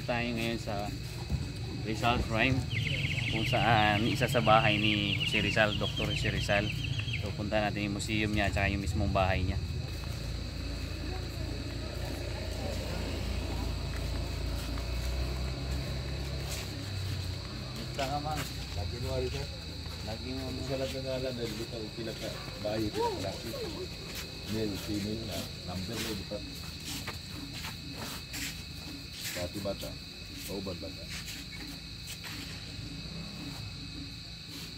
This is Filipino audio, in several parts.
nandito tayo ngayon sa Rizal Prime, kung saan isa sa bahay ni Jose Rizal, Dr. Jose Rizal. So punta natin yung museum niya at yung mismong bahay niya. Basta ka man, lagi mo rin sir. lagi mo Salat na ngalan dahil dito pila ka bahay dito klase. Male, female na number mo dito. Dati bata, paubad bata.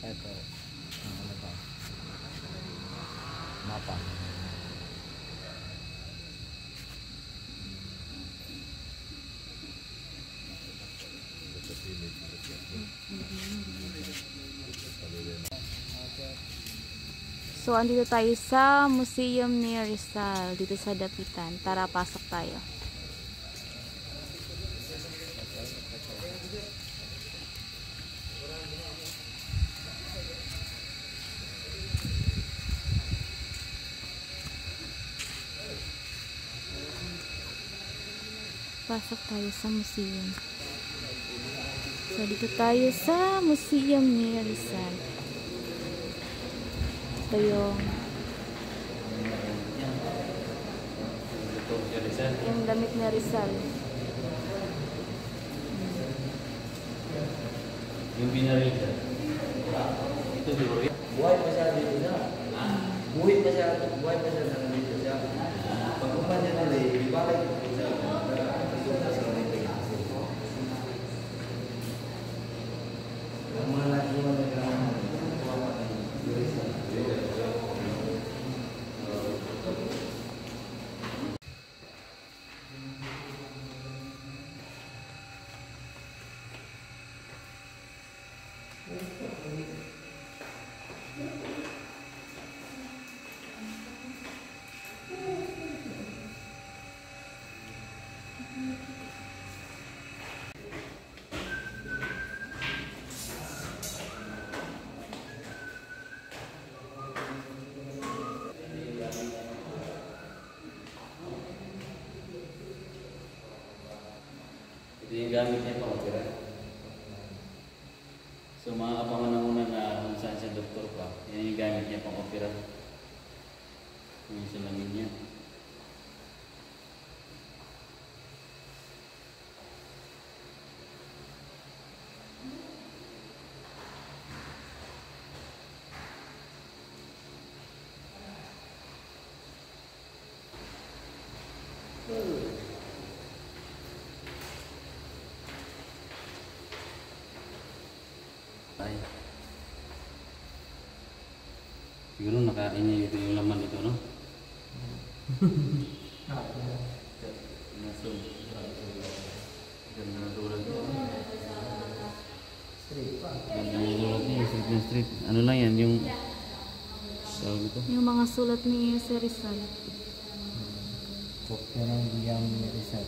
ito, ano ba? Mapa. So, andito tayo sa Museum ni Rizal, dito sa Dapitan. Tara, pasok tayo. Pasok tayo sa museum. So, dito tayo sa Museum ni Rizal. Ito yung damit ni Rizal. Yung binaril siya. Ito siguro yan. Buhay pa siya dito siya. Buhay pa siya nandito siya. Pagkuman niya nila, ibalik ko siya. Ang mga lagi mo nagkakaroon. Ito yung gamit niya pang opera. So mga kapanganunan na kung saan siya doktor pa, yan yung gamit niya pang opera. Yung salamin niya. Ay. Siguro nakain niya ito yung laman nito, no? Nasong. Ganda na tulad niya. Ganda na tulad niya, street. Ano lang yan, yung tawag ito? Yung mga sulat ni Jose Rizal. Kopya ng biyang ni Rizal.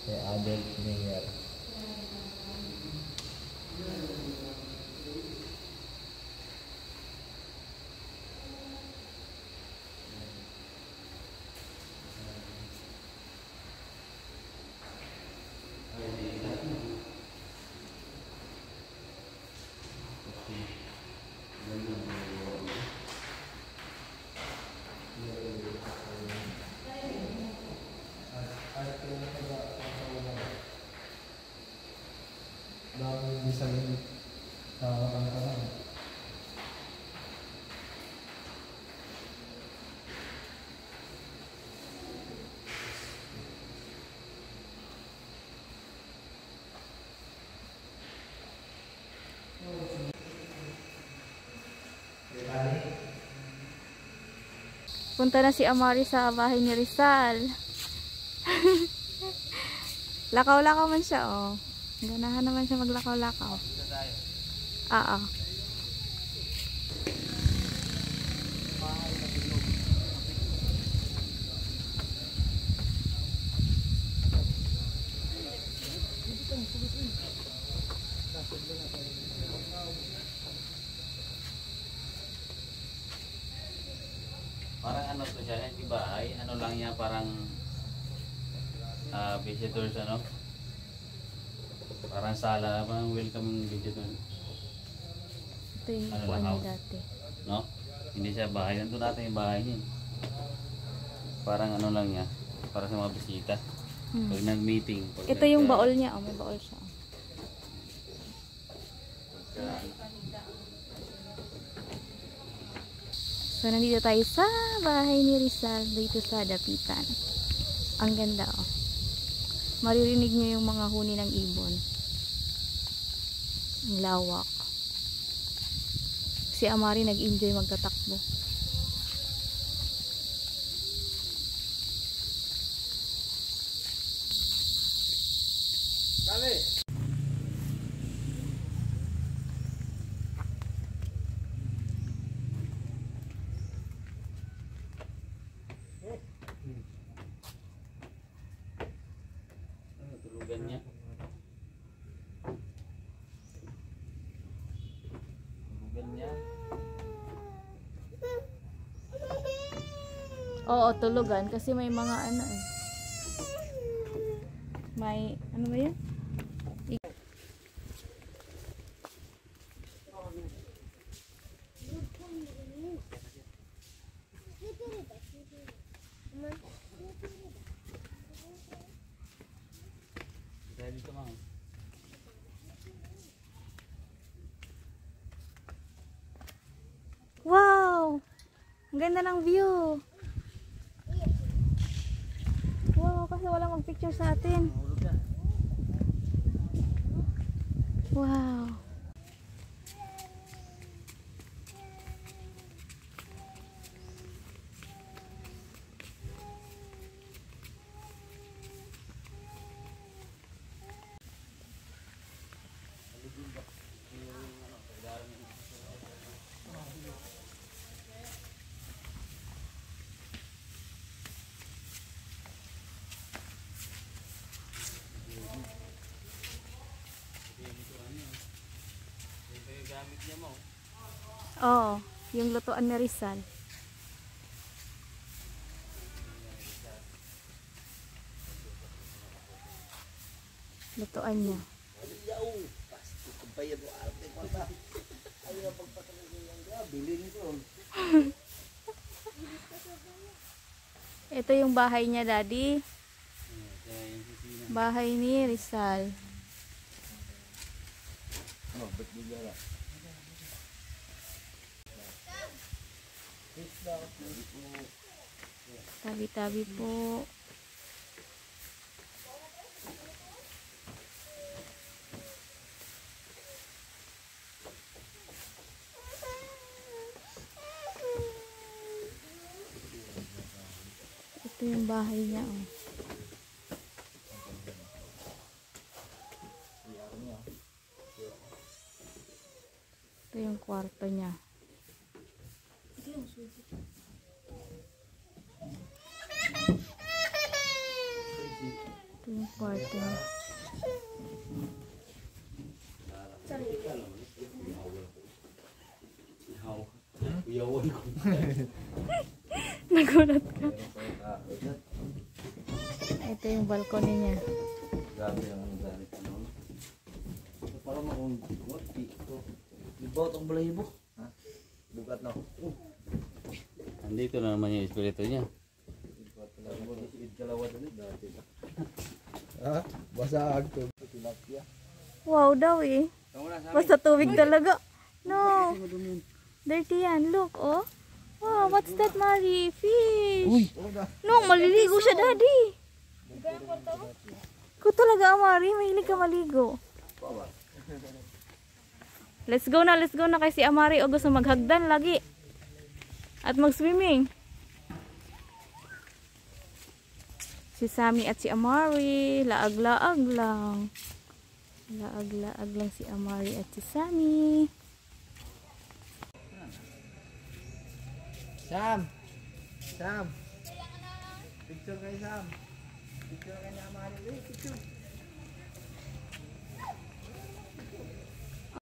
Kay Adel Mayer. Dami design kanta-kanta. Punta na si Amari sa bahay ni Rizal. Lakaw-lakaw man siya, oh. Ganahan naman siya maglakaw-lakaw. Oo. Parang ano to siya, hindi bahay, ano lang niya, parang visitors ano. Parang sala, parang welcome visitor. Ito yung Ano upuan na, niya house? dati. No? Hindi siya bahay. Nandun natin yung bahay niya. Parang ano lang niya. Para sa mga bisita. Pag nag-meeting. Ito yung baol niya. Oh, may baol siya. Oh. So, nandito tayo sa bahay ni Rizal dito sa Dapitan. Ang ganda, oh. Maririnig niyo yung mga huni ng ibon. Ang lawak. Si Amari nag-enjoy magtatakbo. Tulugan niya. Tulugan niya. Oo, tulugan. Kasi may mga ano eh. May, ano ba yun? Kaya dito mga. Wow! Ang ganda ng view. Wow, kasi walang mag-picture sa atin. Wow. Gamit niya mo. Oo, yung lutuan ni Rizal. Lutuan niya. Ito yung bahay niya, Daddy. Bahay ni Rizal. Oh, ba't bigla na? Tabi-tabi po. Ito yung bahay niya, oh. Ito yung kwarto niya. Ito yung kwarto niya. Uyawan ko. Nagulat ka. Ito yung balcony niya. Grabe ang ano dali. Parang akong what? Libot ang balahibo. Ha? Bukat na. Andito na naman yung espiritu niya. Ha? Basag to. Tilapia. Wow daw eh. Basta tubig talaga. No. Dirty yan. Look, oh. Wow, what's that, Mari? Fish. No, maliligo siya, Daddy. Ko talaga, Mari. Mahilig ka maligo. Let's go na kay si Amari o gusto maghagdan lagi. At mag-swimming. Si Sammy at si Amari, laag-laag lang. Laag-laag lang si Amari at si Sammy. Sam! Sam! Picture kay Sam! Picture kay Amari. Picture!